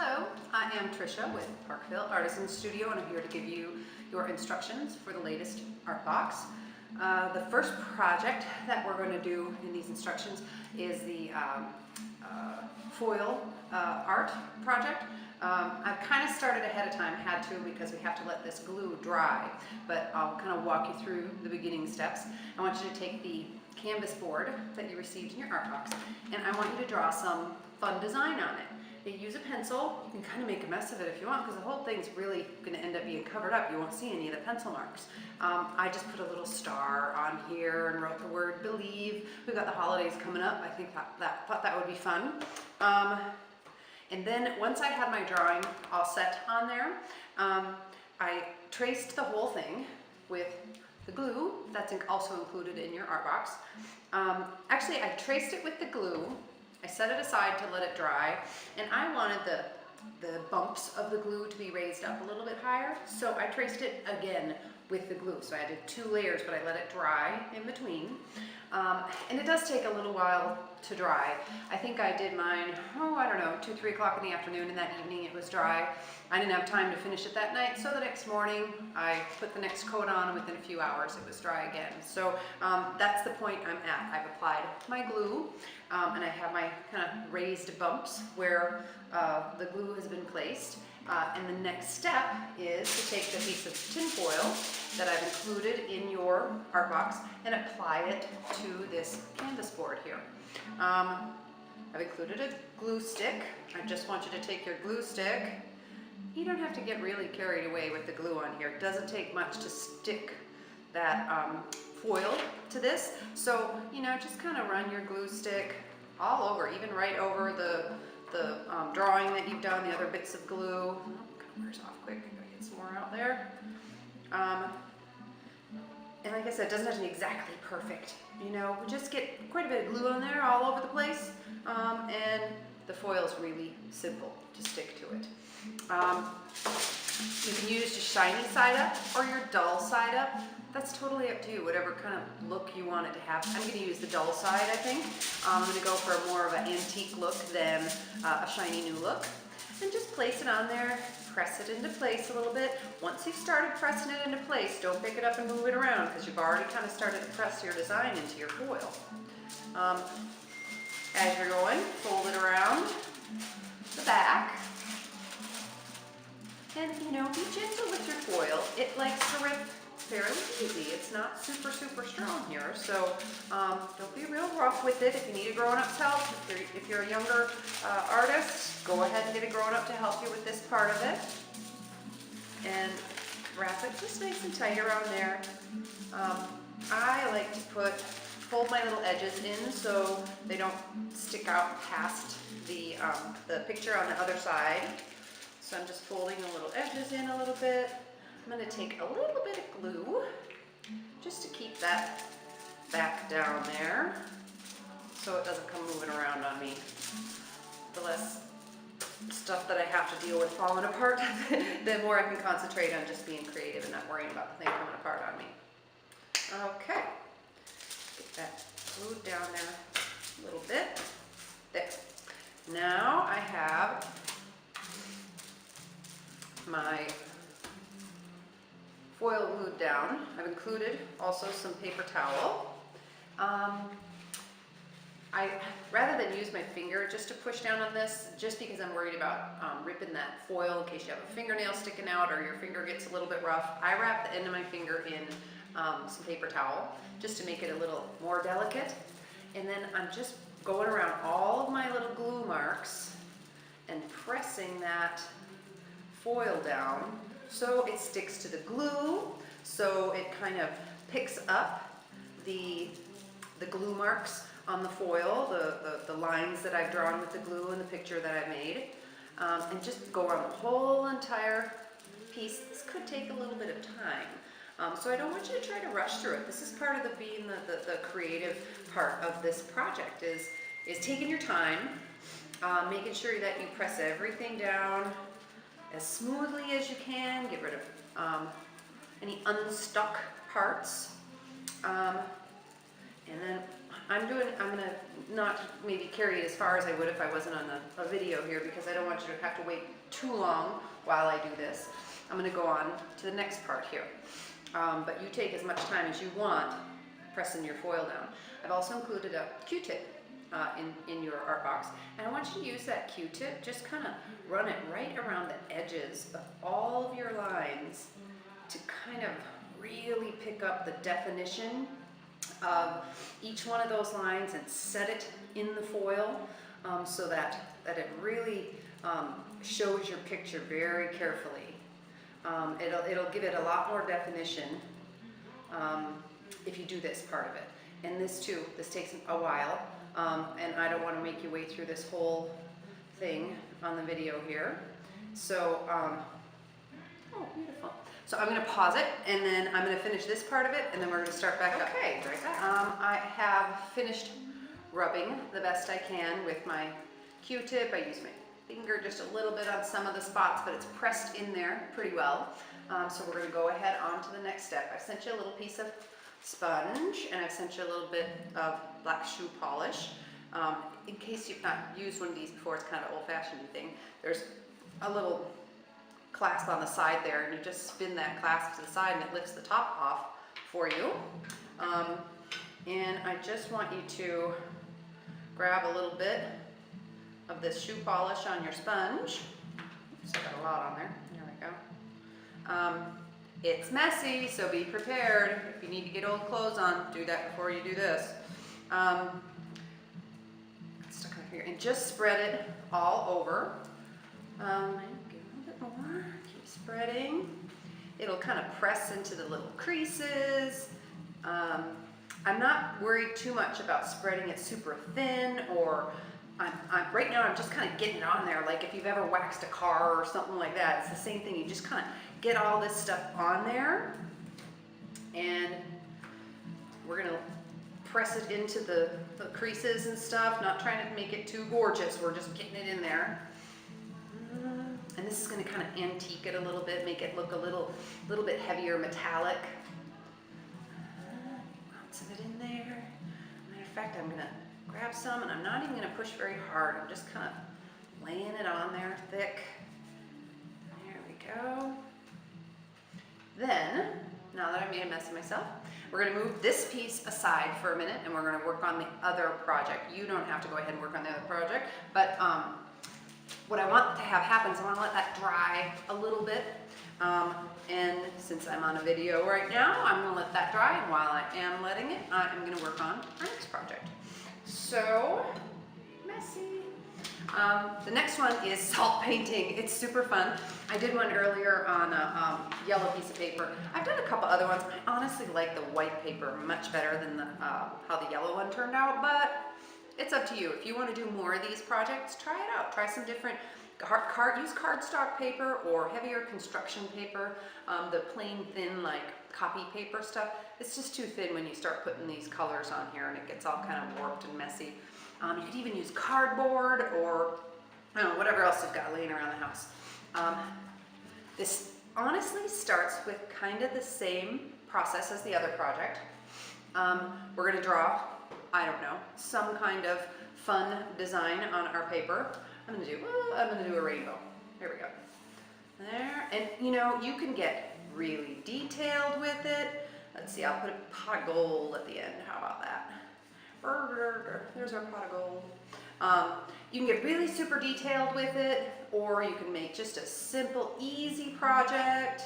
Hello, I am Trisha with Parkville Artisan Studio, and I'm here to give you your instructions for the latest art box. The first project that we're going to do in these instructions is the foil art project. I've kind of started ahead of time, had to, because we have to let this glue dry, but I'll kind of walk you through the beginning steps. I want you to take the canvas board that you received in your art box, and I want you to draw some fun design on it. You use a pencil. You can kind of make a mess of it if you want, because the whole thing's really going to end up being covered up. You won't see any of the pencil marks. I just put a little star on here and wrote the word believe. We've got the holidays coming up. I think thought that would be fun. And then once I had my drawing all set on there, I traced the whole thing with the glue that's also included in your art box. Actually, I traced it with the glue. I set it aside to let it dry, and I wanted the bumps of the glue to be raised up a little bit higher, so I traced it again with the glue. So I did 2 layers, but I let it dry in between. And it does take a little while to dry. I think I did mine, I don't know, 2, 3 o'clock in the afternoon, and that evening it was dry. I didn't have time to finish it that night, so the next morning I put the next coat on, and within a few hours it was dry again. So that's the point I'm at. I've applied my glue, and I have my kind of raised bumps where the glue has been placed. And the next step is to take the piece of tin foil that I've included in your art box and apply it to this canvas board here. I've included a glue stick. I just want you to take your glue stick. You don't have to get really carried away with the glue on here. It doesn't take much to stick that foil to this. So, just kind of run your glue stick all over, even right over the drawing that you've done, the other bits of glue. Oh, kind of wears off quick. I gotta get some more out there. And like I said, it doesn't have to be exactly perfect. We just get quite a bit of glue on there all over the place, and the foil is really simple to stick to it. You can use your shiny side up or your dull side up. That's totally up to you, whatever kind of look you want it to have. I'm going to use the dull side, I think. I'm going to go for more of an antique look than a shiny new look. And just place it on there, press it into place a little bit. Once you've started pressing it into place, don't pick it up and move it around, because you've already kind of started to press your design into your foil. As you're going, fold it around the back. And, be gentle with your foil. It likes to rip fairly easy. It's not super strong here, so don't be real rough with it. If you need a grown-up's help, if you're a younger artist, go ahead and get a grown-up to help you with this part of it. And wrap it just nice and tight around there. I like to fold my little edges in so they don't stick out past the picture on the other side. So I'm just folding the little edges in a little bit. I'm going to take a little bit of glue just to keep that back down there so it doesn't come moving around on me. The less stuff that I have to deal with falling apart, the more I can concentrate on just being creative and not worrying about the thing coming apart on me. Okay, get that glued down there a little bit. There. Now I have my foil glued down. I've included also some paper towel. Rather than use my finger just to push down on this, just because I'm worried about ripping that foil in case you have a fingernail sticking out or your finger gets a little bit rough, I wrap the end of my finger in some paper towel just to make it a little more delicate. And then I'm just going around all of my little glue marks and pressing that foil down so it sticks to the glue, so it kind of picks up the glue marks on the foil, the lines that I've drawn with the glue and the picture that I've made, and just go around the whole entire piece. This could take a little bit of time, so I don't want you to try to rush through it. This is part of being the creative part of this project is taking your time, making sure that you press everything down as smoothly as you can, get rid of any unstuck parts. And then I'm gonna not maybe carry it as far as I would if I wasn't on a video here, because I don't want you to have to wait too long while I do this. I'm gonna go on to the next part here. But you take as much time as you want pressing your foil down. I've also included a Q-tip in your art box, and I want you to use that Q-tip, just kind of run it right around the edges of all of your lines to kind of really pick up the definition of each one of those lines and set it in the foil, so that it really shows your picture very carefully. It'll give it a lot more definition if you do this part of it. And this too, this takes a while, and I don't want to make you wait through this whole thing on the video here. So, oh, beautiful. So I'm going to pause it, and then I'm going to finish this part of it, and then we're going to start back up. Okay, right back. I have finished rubbing the best I can with my Q-tip. I use my finger just a little bit on some of the spots, but it's pressed in there pretty well. So we're going to go ahead on to the next step. I've sent you a little piece of sponge, and I've sent you a little bit of black shoe polish. In case you've not used one of these before, it's kind of old-fashioned thing. There's a little clasp on the side there, and you just spin that clasp to the side and it lifts the top off for you. And I just want you to grab a little bit of this shoe polish on your sponge. Oops, I got a lot on there. There we go. It's messy, so be prepared. If you need to get old clothes on, do that before you do this. Stuck on here, and just spread it all over. More. Keep spreading. It'll kind of press into the little creases. I'm not worried too much about spreading it super thin, or right now I'm just kind of getting it on there. Like if you've ever waxed a car or something like that, it's the same thing. You just kind of get all this stuff on there, and we're gonna press it into the creases and stuff, not trying to make it too gorgeous. We're just getting it in there. And this is going to kind of antique it a little bit, make it look a little bit heavier, metallic. Lots of it in there. Matter of fact, I'm going to grab some, and I'm not even going to push very hard. I'm just kind of laying it on there thick. There we go. Then, now that I made a mess of myself, we're going to move this piece aside for a minute, and we're going to work on the other project. You don't have to go ahead and work on the other project, but what I want to have happen is I want to let that dry a little bit, and since I'm on a video right now, I'm going to let that dry, and while I am letting it, I'm going to work on our next project. So, messy. The next one is salt painting. It's super fun. I did one earlier on a yellow piece of paper. I've done a couple other ones. I honestly like the white paper much better than how the yellow one turned out, but it's up to you. If you want to do more of these projects, try it out. Try some different use cardstock paper or heavier construction paper. The plain thin like copy paper stuff, it's just too thin when you start putting these colors on here, and it gets all kind of warped and messy. You could even use cardboard or I don't know, whatever else you've got laying around the house. This honestly starts with kind of the same process as the other project. We're going to draw, I don't know, some kind of fun design on our paper. I'm going to do a rainbow. Here we go. There, and you know, you can get really detailed with it. Let's see, I'll put a pot of gold at the end. How about that? There's our pot of gold. You can get really super detailed with it, or you can make just a simple, easy project.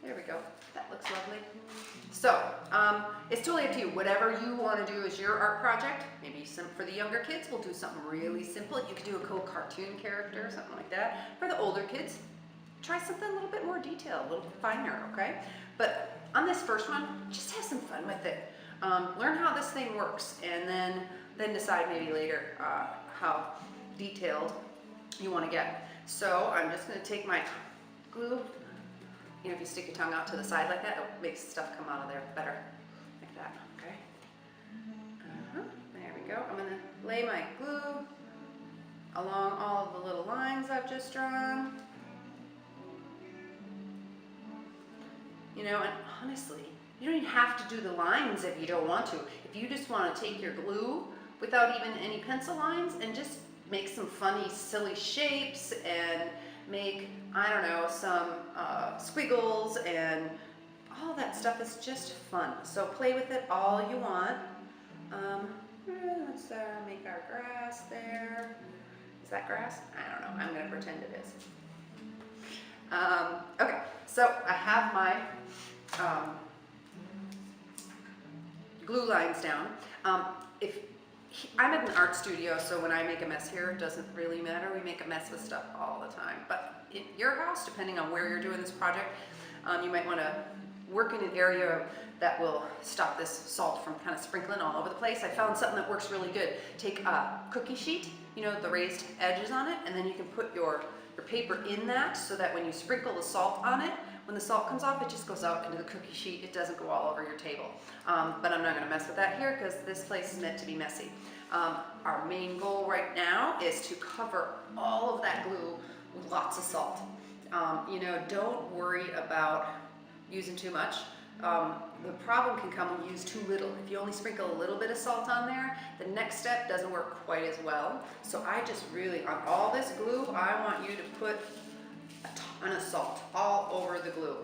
There we go. That looks lovely. So, it's totally up to you. Whatever you want to do as your art project. Maybe some for the younger kids, we'll do something really simple. You could do a cool cartoon character or something like that. For the older kids, try something a little bit more detailed, a little finer, okay? But on this first one, just have some fun with it. Learn how this thing works, and then decide maybe later how detailed you want to get. So I'm just going to take my glue. You know, if you stick your tongue out to the side like that, it makes stuff come out of there better. Like that, okay? There we go. I'm going to lay my glue along all of the little lines I've just drawn. You know, and honestly, You don't even have to do the lines if you don't want to. If you just want to take your glue without even any pencil lines and just make some funny, silly shapes and make, I don't know, some squiggles and all that stuff is just fun. So play with it all you want. Let's make our grass there. Is that grass? I don't know. I'm going to pretend it is. Okay, so I have my glue lines down. If I'm at an art studio, so when I make a mess here, it doesn't really matter. We make a mess with stuff all the time. But in your house, depending on where you're doing this project, you might want to work in an area that will stop this salt from kind of sprinkling all over the place. I found something that works really good. Take a cookie sheet, you know, the raised edges on it, and then you can put your paper in that so that when you sprinkle the salt on it, when the salt comes off, it just goes out into the cookie sheet. It doesn't go all over your table. But I'm not going to mess with that here because this place is meant to be messy. Our main goal right now is to cover all of that glue with lots of salt. You know, don't worry about using too much. The problem can come when you use too little. If you only sprinkle a little bit of salt on there, the next step doesn't work quite as well. So I just really, on all this glue, I want you to put a ton of salt all over the glue.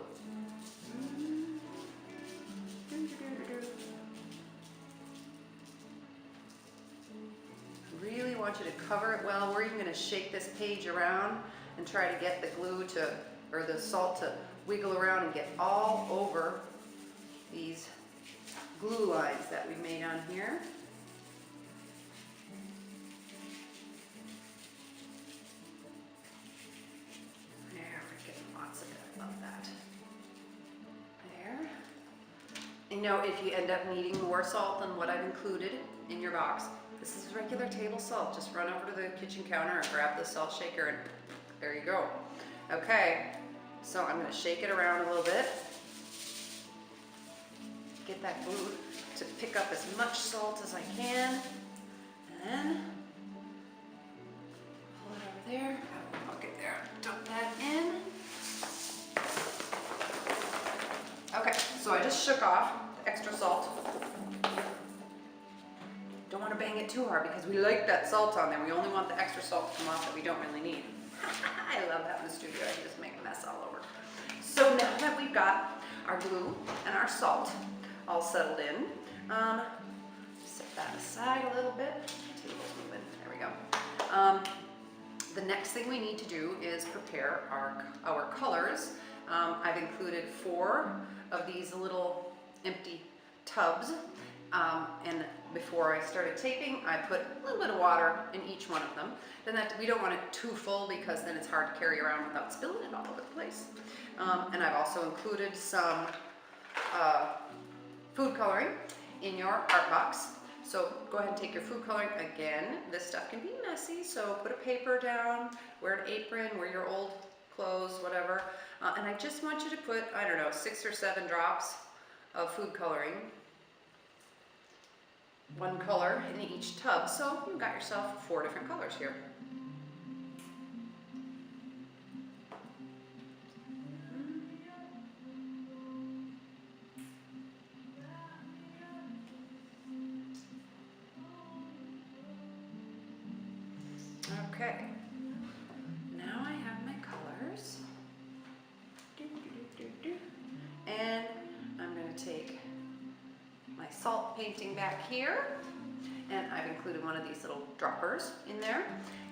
Really want you to cover it well. We're even going to shake this page around and try to get the glue to, or the salt to wiggle around and get all over these glue lines that we made on here. There, we're getting lots of it. I love that. There. And now if you end up needing more salt than what I've included in your box, this is regular table salt. Just run over to the kitchen counter and grab the salt shaker and there you go. Okay, so I'm going to shake it around a little bit. Get that glue to pick up as much salt as I can. And then pull it over there. Have a bucket there. Dump that in. Okay, so I just shook off the extra salt. Don't want to bang it too hard because we like that salt on there. We only want the extra salt to come off that we don't really need. I love having a studio. I can just make a mess all over. So now that we've got our glue and our salt all settled in, set that aside a little bit. The table's moving. There we go. The next thing we need to do is prepare our colors. I've included 4 of these little empty tubs. And before I started taping, I put a little bit of water in each one of them. Then we don't want it too full because then it's hard to carry around without spilling it all over the place. And I've also included some food coloring in your art box. So go ahead and take your food coloring. Again, this stuff can be messy, so put a paper down, wear an apron, wear your old clothes, whatever. And I just want you to put, I don't know, 6 or 7 drops of food coloring. 1 color in each tub, so you've got yourself 4 different colors here. Okay, now I have my colors. And I'm going to take my salt painting back here, and I've included one of these little droppers in there,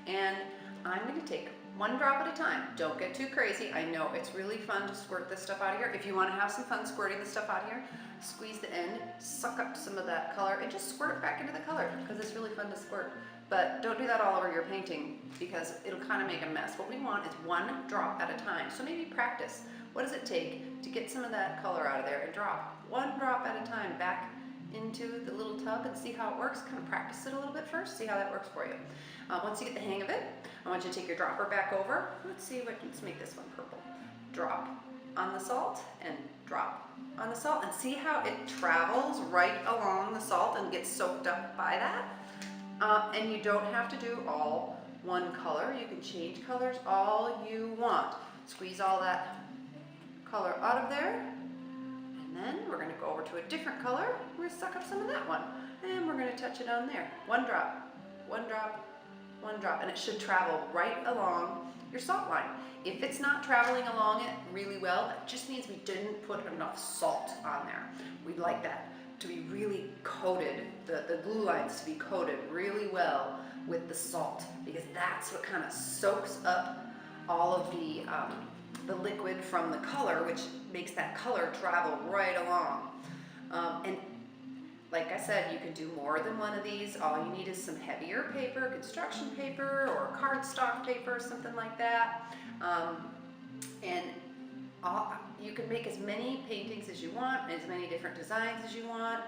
and I'm going to take 1 drop at a time. Don't get too crazy. I know it's really fun to squirt this stuff out of here. If you want to have some fun squirting the stuff out of here, squeeze the end, suck up some of that color, and just squirt it back into the color because it's really fun to squirt. But don't do that all over your painting because it'll kind of make a mess. What we want is 1 drop at a time. So maybe practice. What does it take to get some of that color out of there and drop 1 drop at a time back into the little tub and see how it works. Kind of practice it a little bit first, see how that works for you. Once you get the hang of it, I want you to take your dropper back over. Let's make this one purple. Drop on the salt and drop on the salt and see how it travels right along the salt and gets soaked up by that. And you don't have to do all 1 color. You can change colors all you want. Squeeze all that color out of there. And then we're going to go over to a different color. We're going to suck up some of that one. And we're going to touch it on there. One drop, one drop, one drop. And it should travel right along your salt line. If it's not traveling along it really well, that just means we didn't put enough salt on there. We'd like that to be really coated, the glue lines to be coated really well with the salt, because that's what kind of soaks up all of the liquid from the color, which makes that color travel right along. And like I said, you can do more than one of these. All you need is some heavier paper, construction paper or cardstock paper, something like that. You can make as many paintings as you want, as many different designs as you want.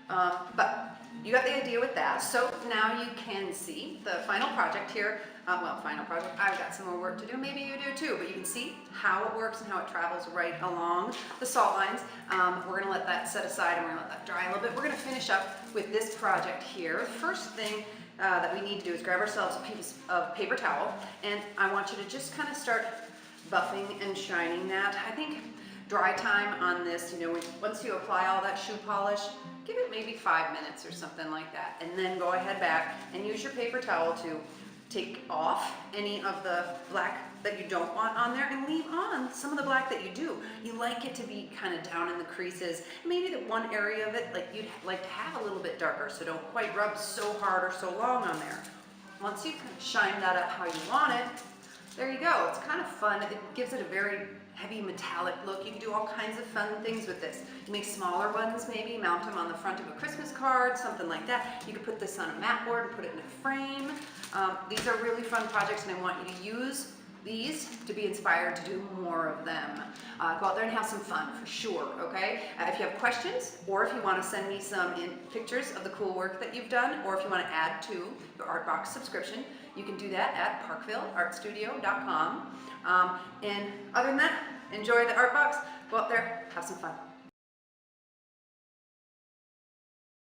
But you got the idea with that. So now you can see the final project here. Final project, I've got some more work to do. Maybe you do too, but you can see how it works and how it travels right along the salt lines. We're gonna let that set aside and we're gonna let that dry a little bit. We're gonna finish up with this project here. The first thing that we need to do is grab ourselves a piece of paper towel, and I want you to just kind of start buffing and shining that. I think dry time on this, once you apply all that shoe polish, give it maybe 5 minutes or something like that, and then go ahead back and use your paper towel to take off any of the black that you don't want on there and leave on some of the black that you do. You like it to be kind of down in the creases. Maybe that one area of it, like you'd like to have a little bit darker, so don't quite rub so hard or so long on there. Once you kind of shine that up how you want it, there you go. It's kind of fun. It gives it a very heavy metallic look. You can do all kinds of fun things with this. You make smaller ones, maybe mount them on the front of a Christmas card, something like that. You could put this on a mat board and put it in a frame. These are really fun projects, and I want you to use these to be inspired to do more of them. Go out there and have some fun for sure, okay? If you have questions, or if you want to send me some pictures of the cool work that you've done, or if you want to add to your Artbox subscription, you can do that at parkvilleartstudio.com. And other than that, enjoy the Artbox, go out there, have some fun.